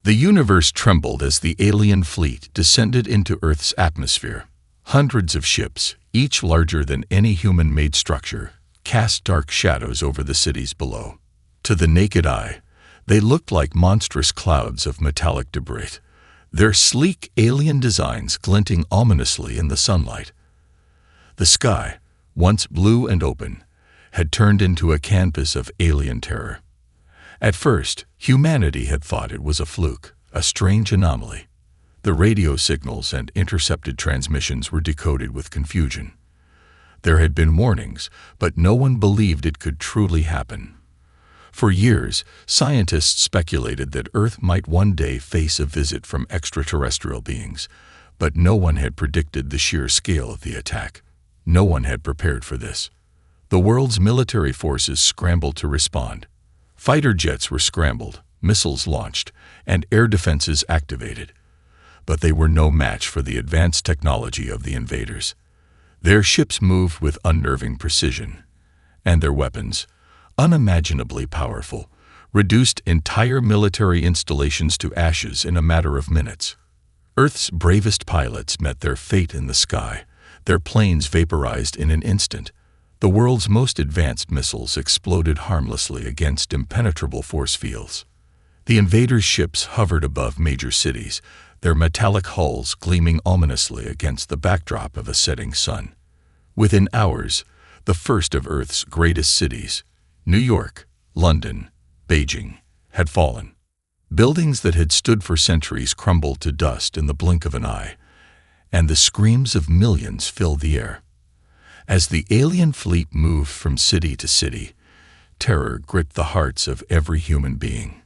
The universe trembled as the alien fleet descended into Earth's atmosphere. Hundreds of ships, each larger than any human-made structure, cast dark shadows over the cities below. To the naked eye, they looked like monstrous clouds of metallic debris, their sleek alien designs glinting ominously in the sunlight. The sky, once blue and open, had turned into a canvas of alien terror. At first, humanity had thought it was a fluke, a strange anomaly. The radio signals and intercepted transmissions were decoded with confusion. There had been warnings, but no one believed it could truly happen. For years, scientists speculated that Earth might one day face a visit from extraterrestrial beings, but no one had predicted the sheer scale of the attack. No one had prepared for this. The world's military forces scrambled to respond. Fighter jets were scrambled, missiles launched, and air defenses activated. But they were no match for the advanced technology of the invaders. Their ships moved with unnerving precision, and their weapons, unimaginably powerful, reduced entire military installations to ashes in a matter of minutes. Earth's bravest pilots met their fate in the sky, their planes vaporized in an instant. The world's most advanced missiles exploded harmlessly against impenetrable force fields. The invaders' ships hovered above major cities, their metallic hulls gleaming ominously against the backdrop of a setting sun. Within hours, the first of Earth's greatest cities, New York, London, Beijing, had fallen. Buildings that had stood for centuries crumbled to dust in the blink of an eye, and the screams of millions filled the air. As the alien fleet moved from city to city, terror gripped the hearts of every human being.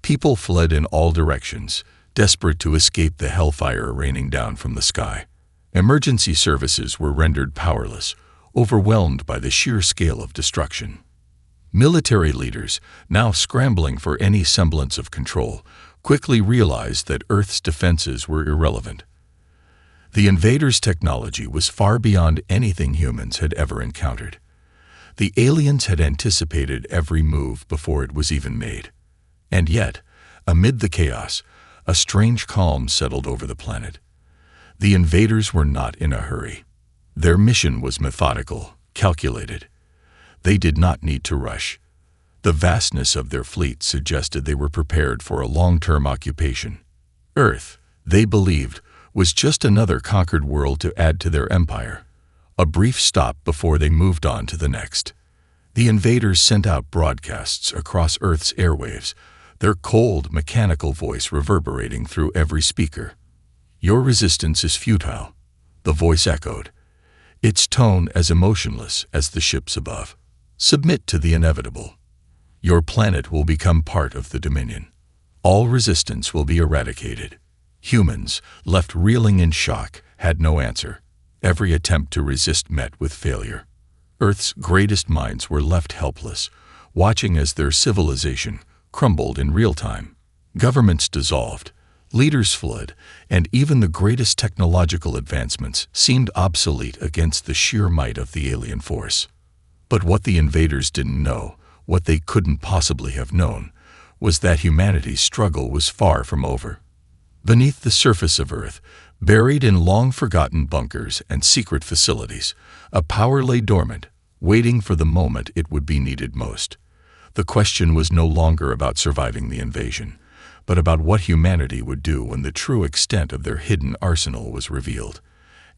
People fled in all directions, desperate to escape the hellfire raining down from the sky. Emergency services were rendered powerless, overwhelmed by the sheer scale of destruction. Military leaders, now scrambling for any semblance of control, quickly realized that Earth's defenses were irrelevant. The invaders' technology was far beyond anything humans had ever encountered. The aliens had anticipated every move before it was even made. And yet, amid the chaos, a strange calm settled over the planet. The invaders were not in a hurry. Their mission was methodical, calculated. They did not need to rush. The vastness of their fleet suggested they were prepared for a long-term occupation. Earth, they believed, was just another conquered world to add to their empire, a brief stop before they moved on to the next. The invaders sent out broadcasts across Earth's airwaves, their cold, mechanical voice reverberating through every speaker. "Your resistance is futile," the voice echoed, its tone as emotionless as the ships above. "Submit to the inevitable. Your planet will become part of the Dominion. All resistance will be eradicated." Humans, left reeling in shock, had no answer. Every attempt to resist met with failure. Earth's greatest minds were left helpless, watching as their civilization crumbled in real time. Governments dissolved, leaders fled, and even the greatest technological advancements seemed obsolete against the sheer might of the alien force. But what the invaders didn't know, what they couldn't possibly have known, was that humanity's struggle was far from over. Beneath the surface of Earth, buried in long-forgotten bunkers and secret facilities, a power lay dormant, waiting for the moment it would be needed most. The question was no longer about surviving the invasion, but about what humanity would do when the true extent of their hidden arsenal was revealed.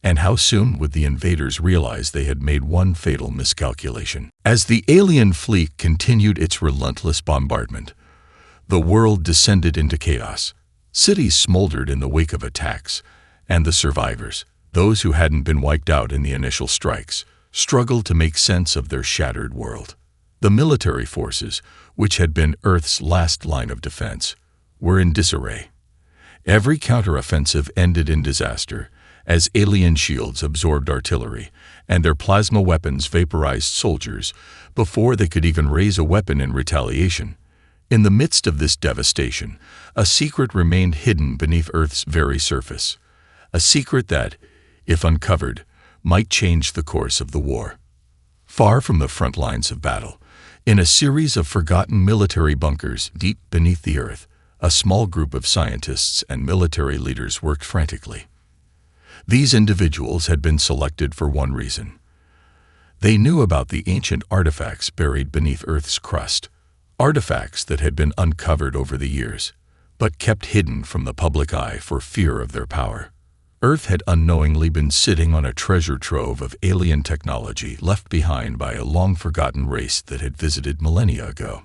And how soon would the invaders realize they had made one fatal miscalculation? As the alien fleet continued its relentless bombardment, the world descended into chaos. Cities smoldered in the wake of attacks, and the survivors, those who hadn't been wiped out in the initial strikes, struggled to make sense of their shattered world. The military forces, which had been Earth's last line of defense, were in disarray. Every counteroffensive ended in disaster, as alien shields absorbed artillery, and their plasma weapons vaporized soldiers before they could even raise a weapon in retaliation. In the midst of this devastation, a secret remained hidden beneath Earth's very surface, a secret that, if uncovered, might change the course of the war. Far from the front lines of battle, in a series of forgotten military bunkers deep beneath the Earth, A small group of scientists and military leaders worked frantically. These individuals had been selected for one reason. They knew about the ancient artifacts buried beneath Earth's crust, artifacts that had been uncovered over the years, but kept hidden from the public eye for fear of their power. Earth had unknowingly been sitting on a treasure trove of alien technology left behind by a long-forgotten race that had visited millennia ago.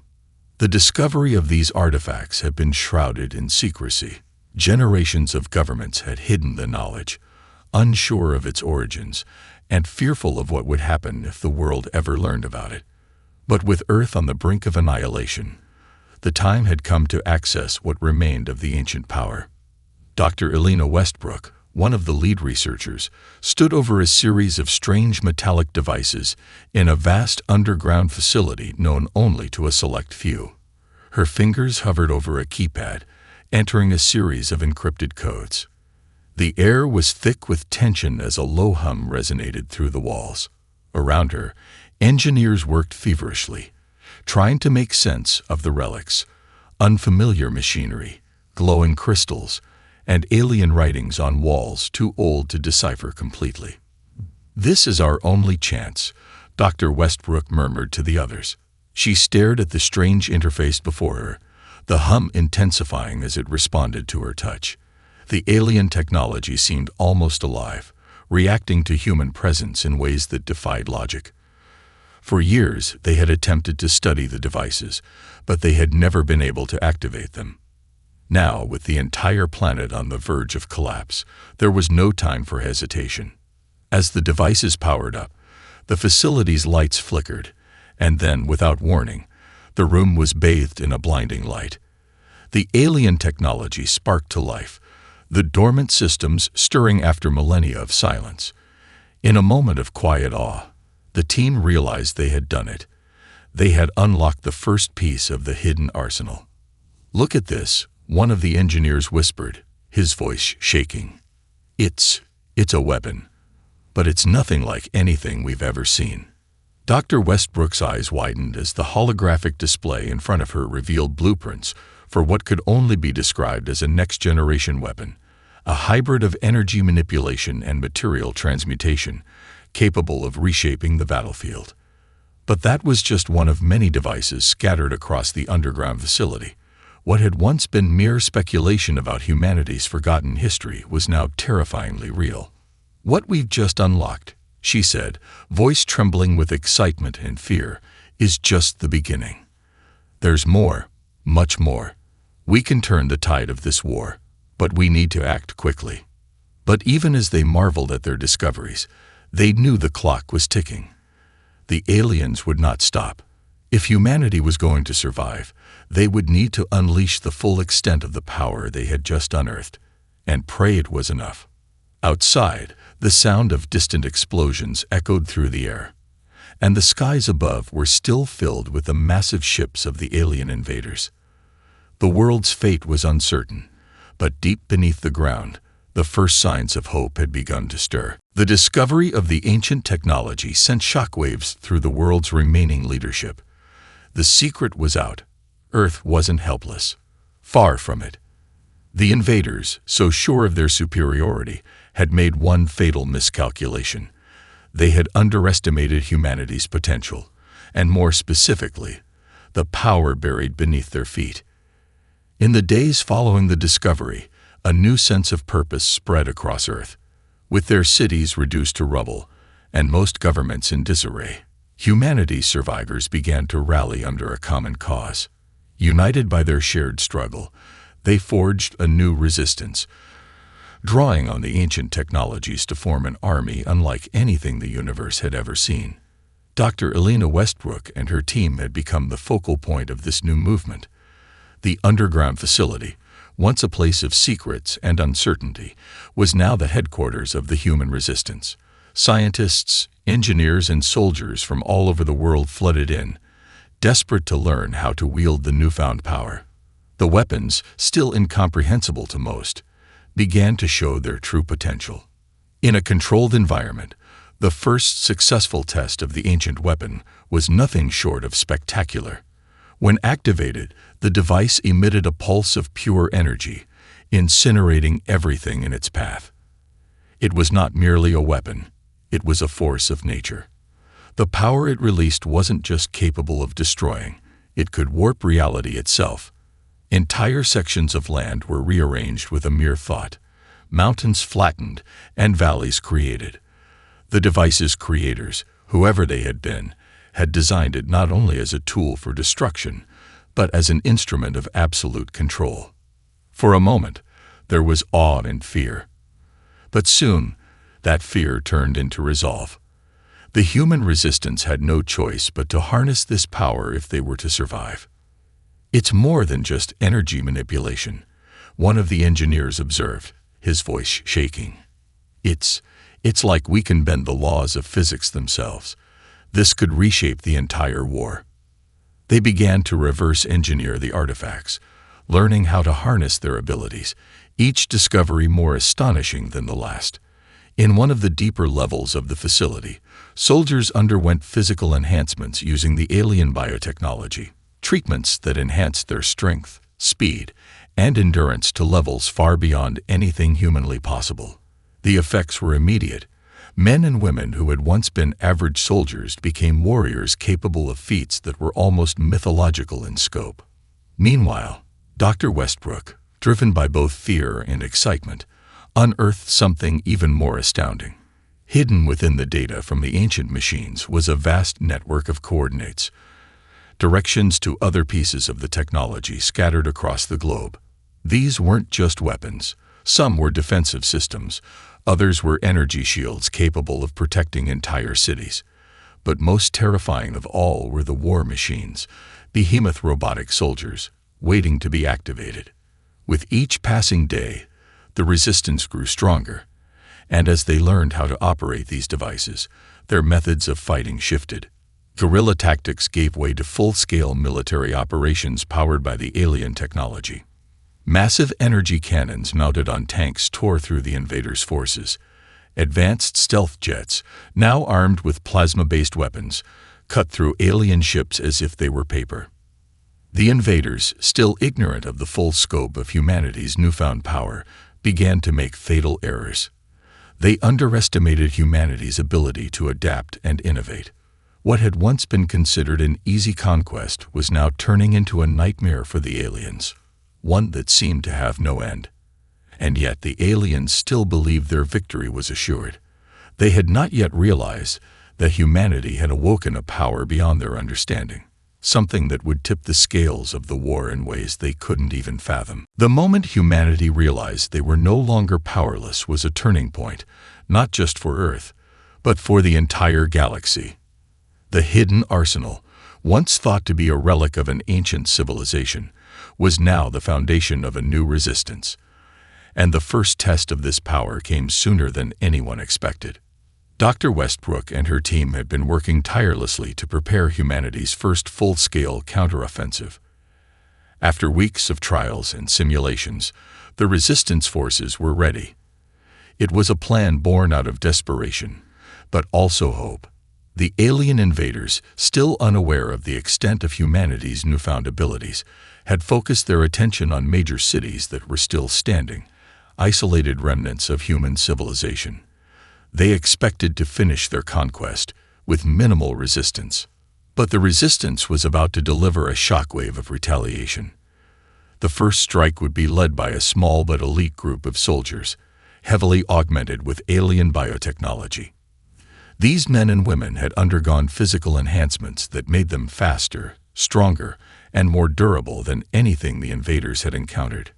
The discovery of these artifacts had been shrouded in secrecy. Generations of governments had hidden the knowledge, unsure of its origins, and fearful of what would happen if the world ever learned about it. But with Earth on the brink of annihilation, the time had come to access what remained of the ancient power. Dr. Elena Westbrook, one of the lead researchers, stood over a series of strange metallic devices in a vast underground facility known only to a select few. Her fingers hovered over a keypad, entering a series of encrypted codes. The air was thick with tension as a low hum resonated through the walls. Around her, engineers worked feverishly, trying to make sense of the relics, unfamiliar machinery, glowing crystals, and alien writings on walls too old to decipher completely. "This is our only chance," Dr. Westbrook murmured to the others. She stared at the strange interface before her, the hum intensifying as it responded to her touch. The alien technology seemed almost alive, reacting to human presence in ways that defied logic. For years, they had attempted to study the devices, but they had never been able to activate them. Now, with the entire planet on the verge of collapse, there was no time for hesitation. As the devices powered up, the facility's lights flickered, and then, without warning, the room was bathed in a blinding light. The alien technology sparked to life, the dormant systems stirring after millennia of silence. In a moment of quiet awe, the team realized they had done it. They had unlocked the first piece of the hidden arsenal. "Look at this," one of the engineers whispered, his voice shaking. It's a weapon, but it's nothing like anything we've ever seen." Dr. Westbrook's eyes widened as the holographic display in front of her revealed blueprints for what could only be described as a next-generation weapon, a hybrid of energy manipulation and material transmutation, capable of reshaping the battlefield. But that was just one of many devices scattered across the underground facility. What had once been mere speculation about humanity's forgotten history was now terrifyingly real. "What we've just unlocked," she said, voice trembling with excitement and fear, "is just the beginning. There's more, much more. We can turn the tide of this war, but we need to act quickly." But even as they marveled at their discoveries, they knew the clock was ticking. The aliens would not stop. If humanity was going to survive, they would need to unleash the full extent of the power they had just unearthed, and pray it was enough. Outside, the sound of distant explosions echoed through the air, and the skies above were still filled with the massive ships of the alien invaders. The world's fate was uncertain, but deep beneath the ground, the first signs of hope had begun to stir. The discovery of the ancient technology sent shockwaves through the world's remaining leadership. The secret was out. Earth wasn't helpless. Far from it. The invaders, so sure of their superiority, had made one fatal miscalculation. They had underestimated humanity's potential, and more specifically, the power buried beneath their feet. In the days following the discovery, a new sense of purpose spread across Earth. With their cities reduced to rubble, and most governments in disarray, humanity's survivors began to rally under a common cause. United by their shared struggle, they forged a new resistance, drawing on the ancient technologies to form an army unlike anything the universe had ever seen. Dr. Elena Westbrook and her team had become the focal point of this new movement. The underground facility, once a place of secrets and uncertainty, was now the headquarters of the human resistance. Scientists, engineers, and soldiers from all over the world flooded in, desperate to learn how to wield the newfound power. The weapons, still incomprehensible to most, began to show their true potential. In a controlled environment, the first successful test of the ancient weapon was nothing short of spectacular. When activated, the device emitted a pulse of pure energy, incinerating everything in its path. It was not merely a weapon, it was a force of nature. The power it released wasn't just capable of destroying, it could warp reality itself. Entire sections of land were rearranged with a mere thought, mountains flattened, and valleys created. The device's creators, whoever they had been, had designed it not only as a tool for destruction, but as an instrument of absolute control. For a moment, there was awe and fear. But soon, that fear turned into resolve. The human resistance had no choice but to harness this power if they were to survive. "It's more than just energy manipulation," one of the engineers observed, his voice shaking. It's like we can bend the laws of physics themselves. This could reshape the entire war." They began to reverse engineer the artifacts, learning how to harness their abilities, each discovery more astonishing than the last. In one of the deeper levels of the facility, soldiers underwent physical enhancements using the alien biotechnology, treatments that enhanced their strength, speed, and endurance to levels far beyond anything humanly possible. The effects were immediate. Men and women who had once been average soldiers became warriors capable of feats that were almost mythological in scope. Meanwhile, Dr. Westbrook, driven by both fear and excitement, unearthed something even more astounding. Hidden within the data from the ancient machines was a vast network of coordinates, directions to other pieces of the technology scattered across the globe. These weren't just weapons. Some were defensive systems, others were energy shields capable of protecting entire cities. But most terrifying of all were the war machines, behemoth robotic soldiers, waiting to be activated. With each passing day, the resistance grew stronger, and as they learned how to operate these devices, their methods of fighting shifted. Guerrilla tactics gave way to full-scale military operations powered by the alien technology. Massive energy cannons mounted on tanks tore through the invaders' forces. Advanced stealth jets, now armed with plasma-based weapons, cut through alien ships as if they were paper. The invaders, still ignorant of the full scope of humanity's newfound power, began to make fatal errors. They underestimated humanity's ability to adapt and innovate. What had once been considered an easy conquest was now turning into a nightmare for the aliens, one that seemed to have no end. And yet the aliens still believed their victory was assured. They had not yet realized that humanity had awoken a power beyond their understanding, something that would tip the scales of the war in ways they couldn't even fathom. The moment humanity realized they were no longer powerless was a turning point, not just for Earth, but for the entire galaxy. The hidden arsenal, once thought to be a relic of an ancient civilization, was now the foundation of a new resistance. And the first test of this power came sooner than anyone expected. Dr. Westbrook and her team had been working tirelessly to prepare humanity's first full-scale counteroffensive. After weeks of trials and simulations, the resistance forces were ready. It was a plan born out of desperation, but also hope. The alien invaders, still unaware of the extent of humanity's newfound abilities, had focused their attention on major cities that were still standing, isolated remnants of human civilization. They expected to finish their conquest with minimal resistance. But the resistance was about to deliver a shockwave of retaliation. The first strike would be led by a small but elite group of soldiers, heavily augmented with alien biotechnology. These men and women had undergone physical enhancements that made them faster, stronger, and more durable than anything the invaders had encountered.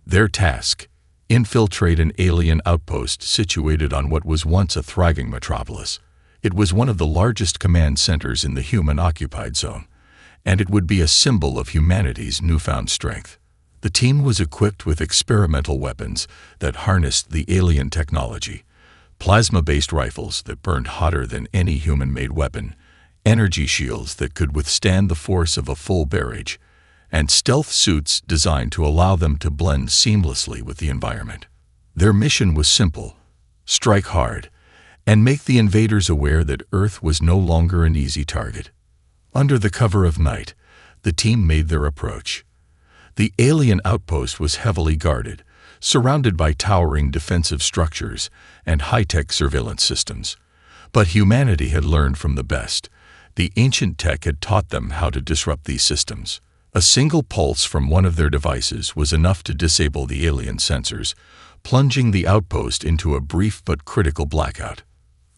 Their task: infiltrate an alien outpost situated on what was once a thriving metropolis. It was one of the largest command centers in the human-occupied zone, and it would be a symbol of humanity's newfound strength. The team was equipped with experimental weapons that harnessed the alien technology, plasma-based rifles that burned hotter than any human-made weapon, energy shields that could withstand the force of a full barrage, and stealth suits designed to allow them to blend seamlessly with the environment. Their mission was simple: strike hard, and make the invaders aware that Earth was no longer an easy target. Under the cover of night, the team made their approach. The alien outpost was heavily guarded, surrounded by towering defensive structures and high-tech surveillance systems. But humanity had learned from the best. The ancient tech had taught them how to disrupt these systems. A single pulse from one of their devices was enough to disable the alien sensors, plunging the outpost into a brief but critical blackout.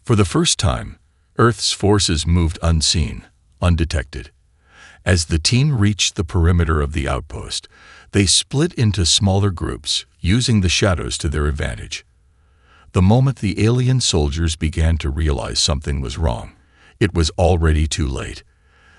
For the first time, Earth's forces moved unseen, undetected. As the team reached the perimeter of the outpost, they split into smaller groups, using the shadows to their advantage. The moment the alien soldiers began to realize something was wrong, it was already too late.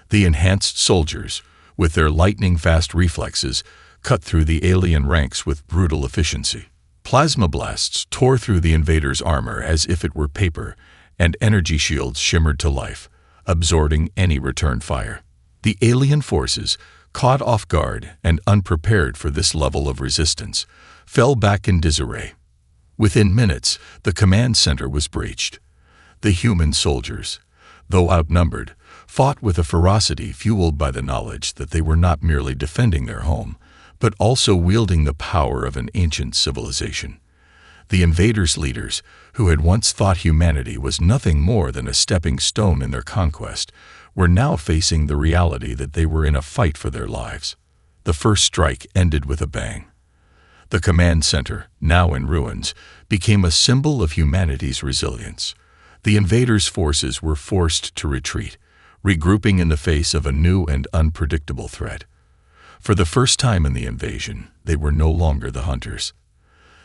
The enhanced soldiers, with their lightning-fast reflexes, cut through the alien ranks with brutal efficiency. Plasma blasts tore through the invaders' armor as if it were paper, and energy shields shimmered to life, absorbing any return fire. The alien forces, caught off guard and unprepared for this level of resistance, fell back in disarray. Within minutes, the command center was breached. The human soldiers, though outnumbered, fought with a ferocity fueled by the knowledge that they were not merely defending their home, but also wielding the power of an ancient civilization. The invaders' leaders, who had once thought humanity was nothing more than a stepping stone in their conquest, were now facing the reality that they were in a fight for their lives. The first strike ended with a bang. The command center, now in ruins, became a symbol of humanity's resilience. The invaders' forces were forced to retreat, regrouping in the face of a new and unpredictable threat. For the first time in the invasion, they were no longer the hunters.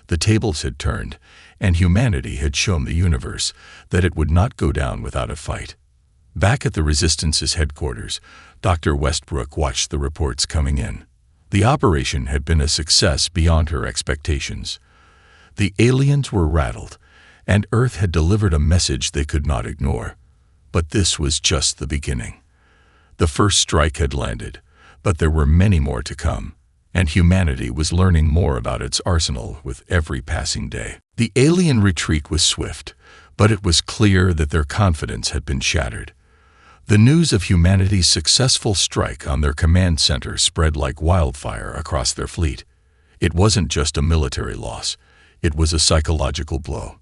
The tables had turned, and humanity had shown the universe that it would not go down without a fight. Back at the Resistance's headquarters, Dr. Westbrook watched the reports coming in. The operation had been a success beyond her expectations. The aliens were rattled, and Earth had delivered a message they could not ignore. But this was just the beginning. The first strike had landed, but there were many more to come, and humanity was learning more about its arsenal with every passing day. The alien retreat was swift, but it was clear that their confidence had been shattered. The news of humanity's successful strike on their command center spread like wildfire across their fleet. It wasn't just a military loss, it was a psychological blow.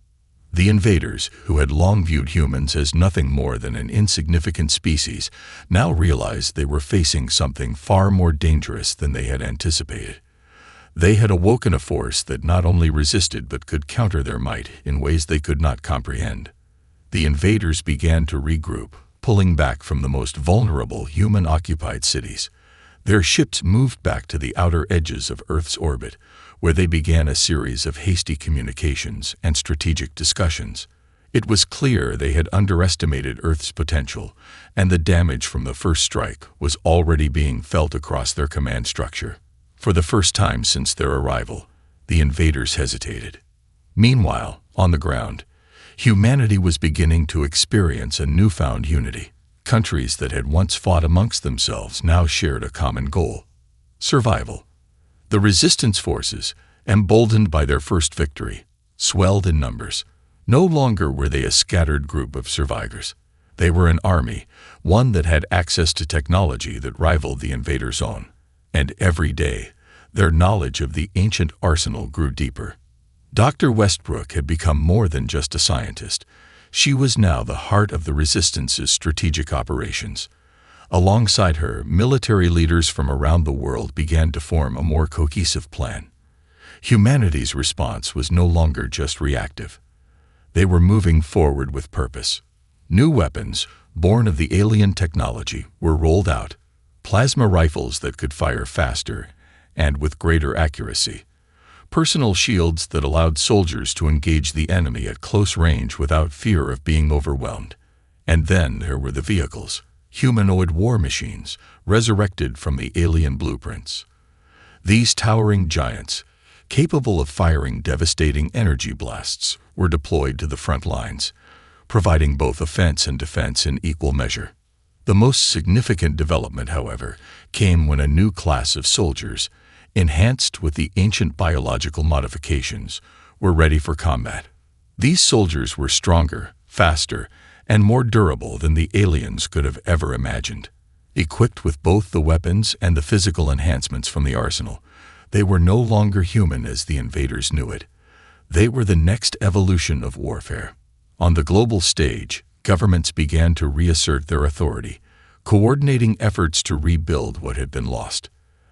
The invaders, who had long viewed humans as nothing more than an insignificant species, now realized they were facing something far more dangerous than they had anticipated. They had awoken a force that not only resisted but could counter their might in ways they could not comprehend. The invaders began to regroup, pulling back from the most vulnerable human-occupied cities. Their ships moved back to the outer edges of Earth's orbit, where they began a series of hasty communications and strategic discussions. It was clear they had underestimated Earth's potential, and the damage from the first strike was already being felt across their command structure. For the first time since their arrival, the invaders hesitated. Meanwhile, on the ground, humanity was beginning to experience a newfound unity. Countries that had once fought amongst themselves now shared a common goal: survival. The resistance forces, emboldened by their first victory, swelled in numbers. No longer were they a scattered group of survivors. They were an army, one that had access to technology that rivaled the invaders' own. And every day, their knowledge of the ancient arsenal grew deeper. Dr. Westbrook had become more than just a scientist. She was now the heart of the Resistance's strategic operations. Alongside her, military leaders from around the world began to form a more cohesive plan. Humanity's response was no longer just reactive. They were moving forward with purpose. New weapons, born of the alien technology, were rolled out. Plasma rifles that could fire faster and with greater accuracy. Personal shields that allowed soldiers to engage the enemy at close range without fear of being overwhelmed. And then there were the vehicles, humanoid war machines, resurrected from the alien blueprints. These towering giants, capable of firing devastating energy blasts, were deployed to the front lines, providing both offense and defense in equal measure. The most significant development, however, came when a new class of soldiers, enhanced with the ancient biological modifications, were ready for combat. These soldiers were stronger, faster, and more durable than the aliens could have ever imagined. Equipped with both the weapons and the physical enhancements from the arsenal, they were no longer human as the invaders knew it. They were the next evolution of warfare. On the global stage, governments began to reassert their authority, coordinating efforts to rebuild what had been lost.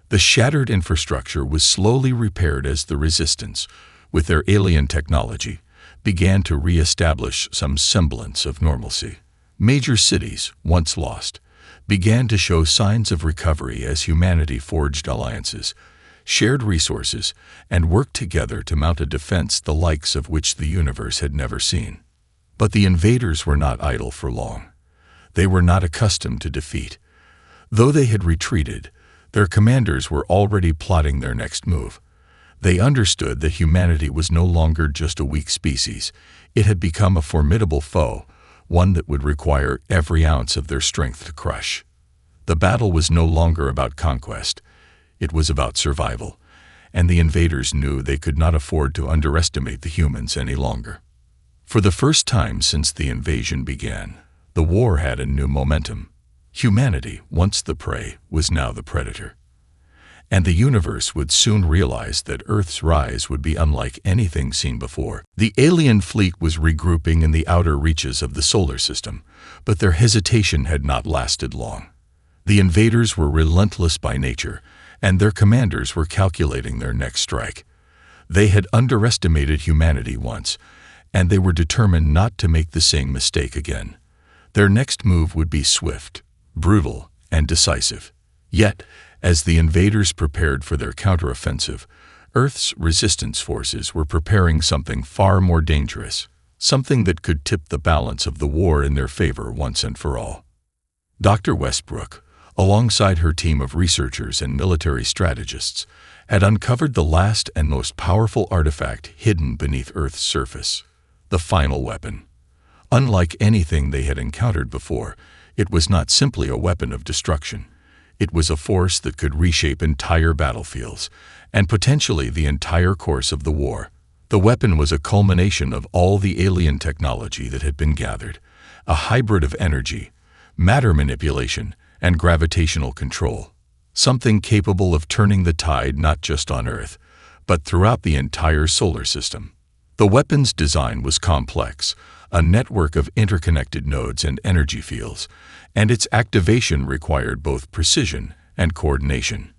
The shattered infrastructure was slowly repaired as the Resistance, with their alien technology, began to re-establish some semblance of normalcy. Major cities, once lost, began to show signs of recovery as humanity forged alliances, shared resources, and worked together to mount a defense the likes of which the universe had never seen. But the invaders were not idle for long. They were not accustomed to defeat. Though they had retreated, their commanders were already plotting their next move. They understood that humanity was no longer just a weak species. It had become a formidable foe, one that would require every ounce of their strength to crush. The battle was no longer about conquest. It was about survival, and the invaders knew they could not afford to underestimate the humans any longer. For the first time since the invasion began, the war had a new momentum. Humanity, once the prey, was now the predator. And the universe would soon realize that Earth's rise would be unlike anything seen before. The alien fleet was regrouping in the outer reaches of the solar system, but their hesitation had not lasted long. The invaders were relentless by nature, and their commanders were calculating their next strike. They had underestimated humanity once, and they were determined not to make the same mistake again. Their next move would be swift, brutal, and decisive. Yet, as the invaders prepared for their counteroffensive, Earth's resistance forces were preparing something far more dangerous, something that could tip the balance of the war in their favor once and for all. Dr. Westbrook, alongside her team of researchers and military strategists, had uncovered the last and most powerful artifact hidden beneath Earth's surface, the final weapon. Unlike anything they had encountered before, it was not simply a weapon of destruction. It was a force that could reshape entire battlefields, and potentially the entire course of the war. The weapon was a culmination of all the alien technology that had been gathered, a hybrid of energy, matter manipulation, and gravitational control, something capable of turning the tide not just on Earth, but throughout the entire solar system. The weapon's design was complex, a network of interconnected nodes and energy fields, and its activation required both precision and coordination.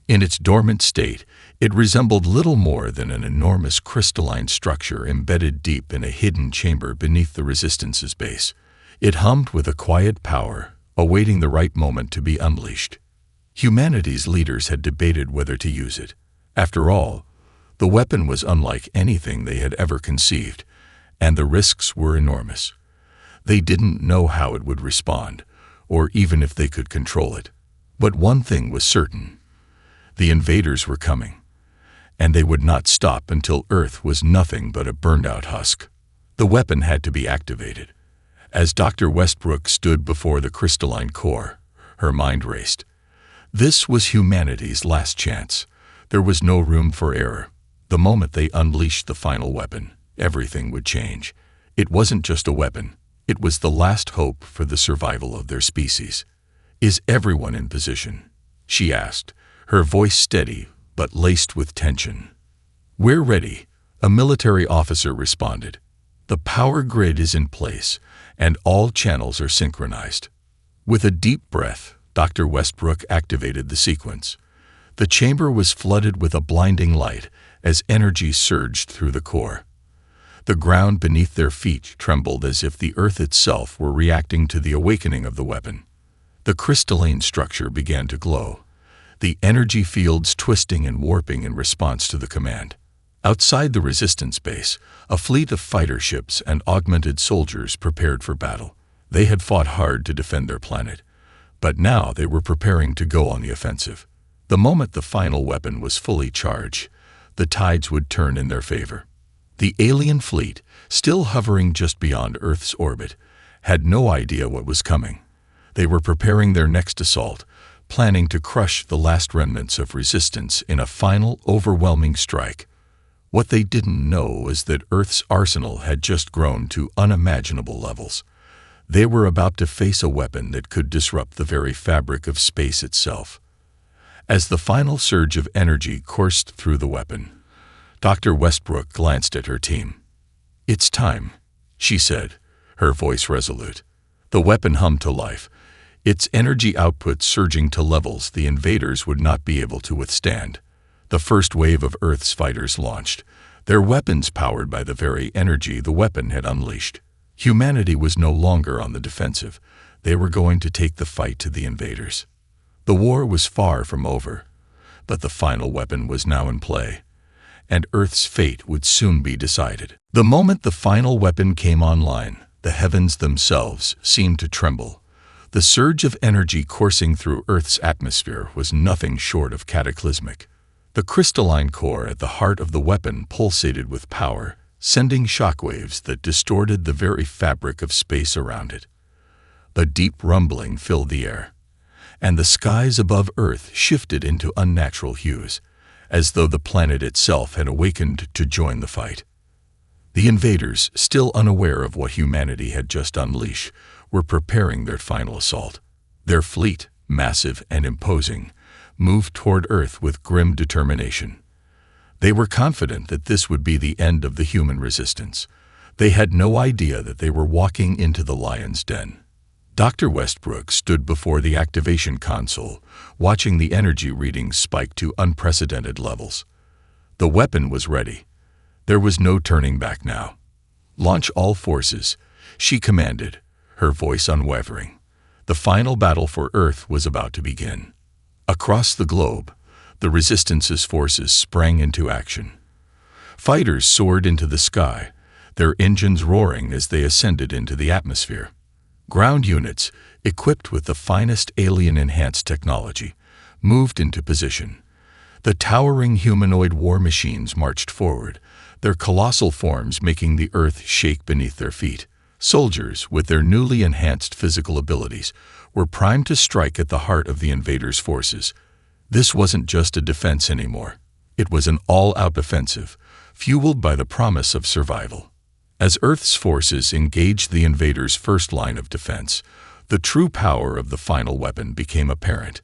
In its dormant state, it resembled little more than an enormous crystalline structure embedded deep in a hidden chamber beneath the Resistance's base. It hummed with a quiet power, awaiting the right moment to be unleashed. Humanity's leaders had debated whether to use it. After all, the weapon was unlike anything they had ever conceived, and the risks were enormous. They didn't know how it would respond, or even if they could control it. But one thing was certain. The invaders were coming, and they would not stop until Earth was nothing but a burned-out husk. The weapon had to be activated. As Dr. Westbrook stood before the crystalline core, her mind raced. This was humanity's last chance. There was no room for error. The moment they unleashed the final weapon, everything would change. It wasn't just a weapon. It was the last hope for the survival of their species. "Is everyone in position?" she asked, her voice steady but laced with tension. "We're ready," a military officer responded. "The power grid is in place, and all channels are synchronized." With a deep breath, Dr. Westbrook activated the sequence. The chamber was flooded with a blinding light as energy surged through the core. The ground beneath their feet trembled as if the Earth itself were reacting to the awakening of the weapon. The crystalline structure began to glow, the energy fields twisting and warping in response to the command. Outside the Resistance base, a fleet of fighter ships and augmented soldiers prepared for battle. They had fought hard to defend their planet, but now they were preparing to go on the offensive. The moment the final weapon was fully charged, the tides would turn in their favor. The alien fleet, still hovering just beyond Earth's orbit, had no idea what was coming. They were preparing their next assault, planning to crush the last remnants of resistance in a final, overwhelming strike. What they didn't know was that Earth's arsenal had just grown to unimaginable levels. They were about to face a weapon that could disrupt the very fabric of space itself. As the final surge of energy coursed through the weapon, Dr. Westbrook glanced at her team. "It's time," she said, her voice resolute. The weapon hummed to life, its energy output surging to levels the invaders would not be able to withstand. The first wave of Earth's fighters launched, their weapons powered by the very energy the weapon had unleashed. Humanity was no longer on the defensive. They were going to take the fight to the invaders. The war was far from over, but the final weapon was now in play, and Earth's fate would soon be decided. The moment the final weapon came online, the heavens themselves seemed to tremble. The surge of energy coursing through Earth's atmosphere was nothing short of cataclysmic. The crystalline core at the heart of the weapon pulsated with power, sending shockwaves that distorted the very fabric of space around it. A deep rumbling filled the air, and the skies above Earth shifted into unnatural hues, as though the planet itself had awakened to join the fight. The invaders, still unaware of what humanity had just unleashed, were preparing their final assault. Their fleet, massive and imposing, moved toward Earth with grim determination. They were confident that this would be the end of the human resistance. They had no idea that they were walking into the lion's den. Dr. Westbrook stood before the activation console, watching the energy readings spike to unprecedented levels. The weapon was ready. There was no turning back now. "Launch all forces," she commanded, her voice unwavering. The final battle for Earth was about to begin. Across the globe, the Resistance's forces sprang into action. Fighters soared into the sky, their engines roaring as they ascended into the atmosphere. Ground units, equipped with the finest alien-enhanced technology, moved into position. The towering humanoid war machines marched forward, their colossal forms making the Earth shake beneath their feet. Soldiers, with their newly enhanced physical abilities, were primed to strike at the heart of the invaders' forces. This wasn't just a defense anymore. It was an all-out offensive, fueled by the promise of survival. As Earth's forces engaged the invaders' first line of defense, the true power of the final weapon became apparent.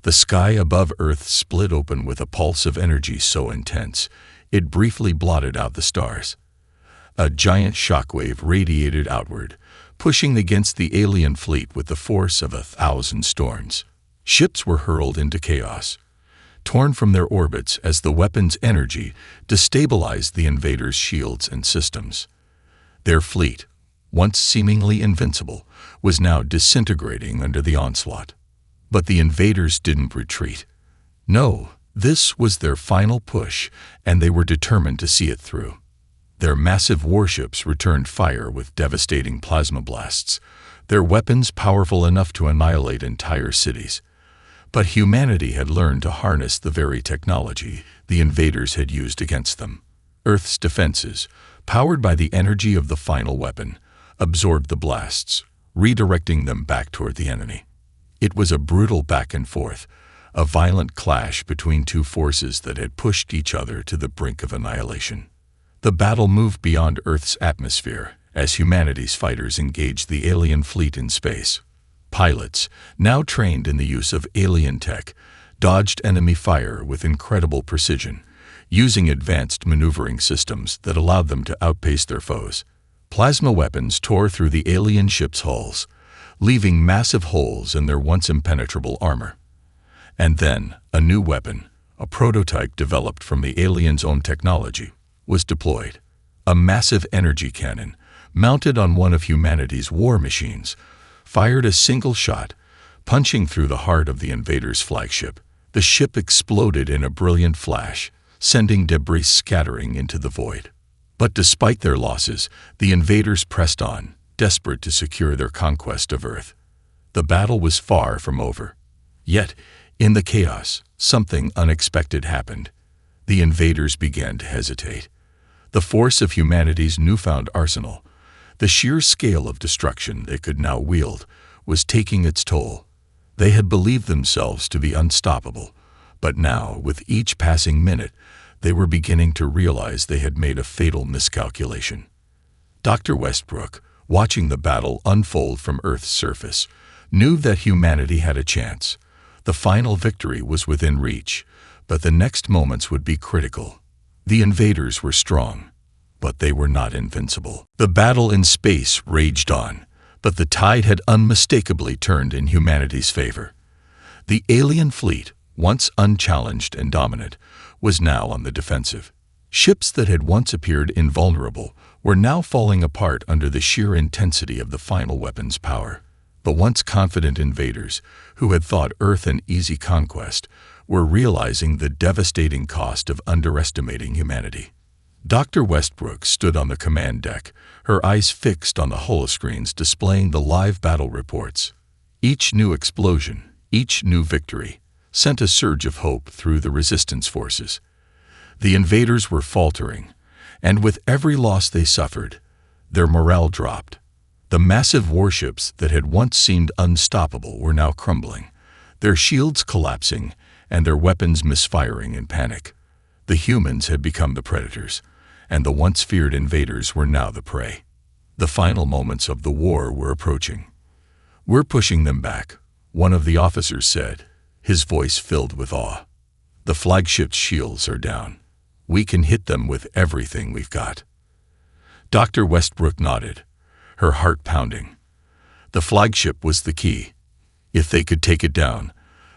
The sky above Earth split open with a pulse of energy so intense, it briefly blotted out the stars. A giant shockwave radiated outward, pushing against the alien fleet with the force of 1,000 storms. Ships were hurled into chaos, torn from their orbits as the weapon's energy destabilized the invaders' shields and systems. Their fleet, once seemingly invincible, was now disintegrating under the onslaught. But the invaders didn't retreat. No, this was their final push, and they were determined to see it through. Their massive warships returned fire with devastating plasma blasts, their weapons powerful enough to annihilate entire cities. But humanity had learned to harness the very technology the invaders had used against them. Earth's defenses, powered by the energy of the final weapon, absorbed the blasts, redirecting them back toward the enemy. It was a brutal back and forth, a violent clash between two forces that had pushed each other to the brink of annihilation. The battle moved beyond Earth's atmosphere as humanity's fighters engaged the alien fleet in space. Pilots, now trained in the use of alien tech, dodged enemy fire with incredible precision, using advanced maneuvering systems that allowed them to outpace their foes. Plasma weapons tore through the alien ships' hulls, leaving massive holes in their once impenetrable armor. And then, a new weapon, a prototype developed from the aliens' own technology, was deployed. A massive energy cannon, mounted on one of humanity's war machines, fired a single shot, punching through the heart of the invaders' flagship. The ship exploded in a brilliant flash, sending debris scattering into the void. But despite their losses, the invaders pressed on, desperate to secure their conquest of Earth. The battle was far from over. Yet, in the chaos, something unexpected happened. The invaders began to hesitate. The force of humanity's newfound arsenal, the sheer scale of destruction they could now wield, was taking its toll. They had believed themselves to be unstoppable, but now, with each passing minute, they were beginning to realize they had made a fatal miscalculation. Dr. Westbrook, watching the battle unfold from Earth's surface, knew that humanity had a chance. The final victory was within reach, but the next moments would be critical. The invaders were strong, but they were not invincible. The battle in space raged on, but the tide had unmistakably turned in humanity's favor. The alien fleet, once unchallenged and dominant, was now on the defensive. Ships that had once appeared invulnerable were now falling apart under the sheer intensity of the final weapon's power. The once confident invaders, who had thought Earth an easy conquest, were realizing the devastating cost of underestimating humanity. Dr. Westbrook stood on the command deck, her eyes fixed on the holoscreens displaying the live battle reports. Each new explosion, each new victory, sent a surge of hope through the resistance forces. The invaders were faltering, and with every loss they suffered, their morale dropped. The massive warships that had once seemed unstoppable were now crumbling, their shields collapsing and their weapons misfiring in panic. The humans had become the predators, and the once feared invaders were now the prey. The final moments of the war were approaching. "We're pushing them back," one of the officers said, his voice filled with awe. "The flagship's shields are down. We can hit them with everything we've got." Dr. Westbrook nodded, her heart pounding. The flagship was the key. If they could take it down,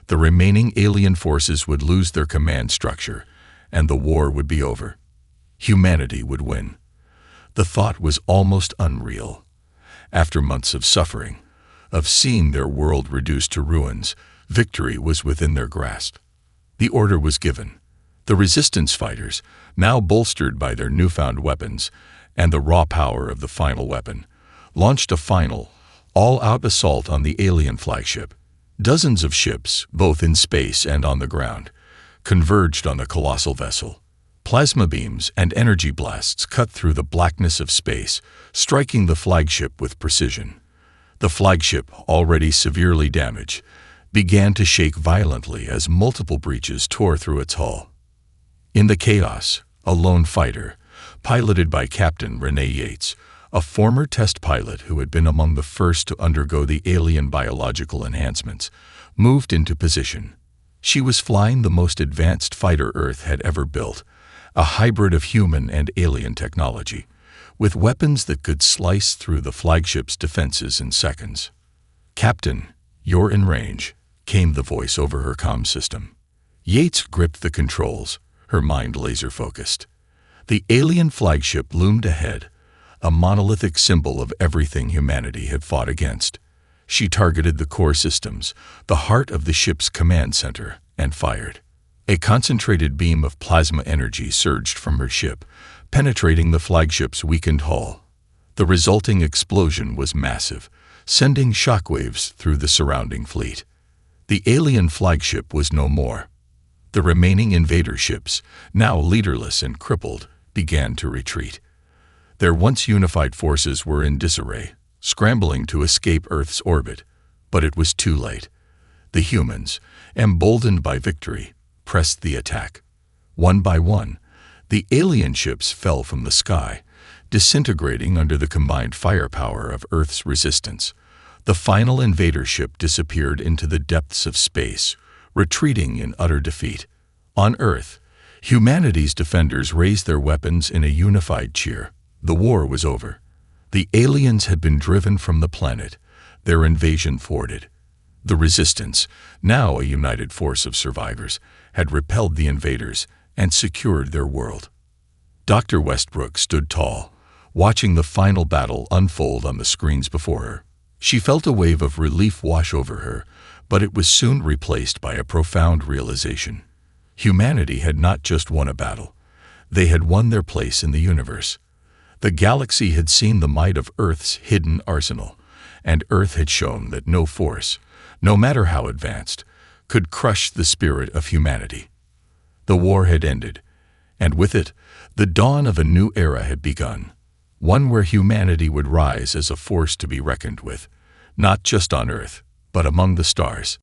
the remaining alien forces would lose their command structure, and the war would be over. Humanity would win. The thought was almost unreal. After months of suffering, of seeing their world reduced to ruins, victory was within their grasp. The order was given. The resistance fighters, now bolstered by their newfound weapons and the raw power of the final weapon, launched a final, all-out assault on the alien flagship. Dozens of ships, both in space and on the ground, converged on the colossal vessel. Plasma beams and energy blasts cut through the blackness of space, striking the flagship with precision. The flagship, already severely damaged, began to shake violently as multiple breaches tore through its hull. In the chaos, a lone fighter, piloted by Captain Renee Yates, a former test pilot who had been among the first to undergo the alien biological enhancements, moved into position. She was flying the most advanced fighter Earth had ever built, a hybrid of human and alien technology, with weapons that could slice through the flagship's defenses in seconds. "Captain, you're in range," came the voice over her comm system. Yates gripped the controls, her mind laser-focused. The alien flagship loomed ahead, a monolithic symbol of everything humanity had fought against. She targeted the core systems, the heart of the ship's command center, and fired. A concentrated beam of plasma energy surged from her ship, penetrating the flagship's weakened hull. The resulting explosion was massive, sending shockwaves through the surrounding fleet. The alien flagship was no more. The remaining invader ships, now leaderless and crippled, began to retreat. Their once unified forces were in disarray, scrambling to escape Earth's orbit, but it was too late. The humans, emboldened by victory, pressed the attack. One by one, the alien ships fell from the sky, disintegrating under the combined firepower of Earth's resistance. The final invader ship disappeared into the depths of space, retreating in utter defeat. On Earth, humanity's defenders raised their weapons in a unified cheer. The war was over. The aliens had been driven from the planet, their invasion thwarted. The resistance, now a united force of survivors, had repelled the invaders and secured their world. Dr. Westbrook stood tall, watching the final battle unfold on the screens before her. She felt a wave of relief wash over her, but it was soon replaced by a profound realization. Humanity had not just won a battle. They had won their place in the universe. The galaxy had seen the might of Earth's hidden arsenal, and Earth had shown that no force, no matter how advanced, could crush the spirit of humanity. The war had ended, and with it, the dawn of a new era had begun, one where humanity would rise as a force to be reckoned with, not just on Earth, but among the stars.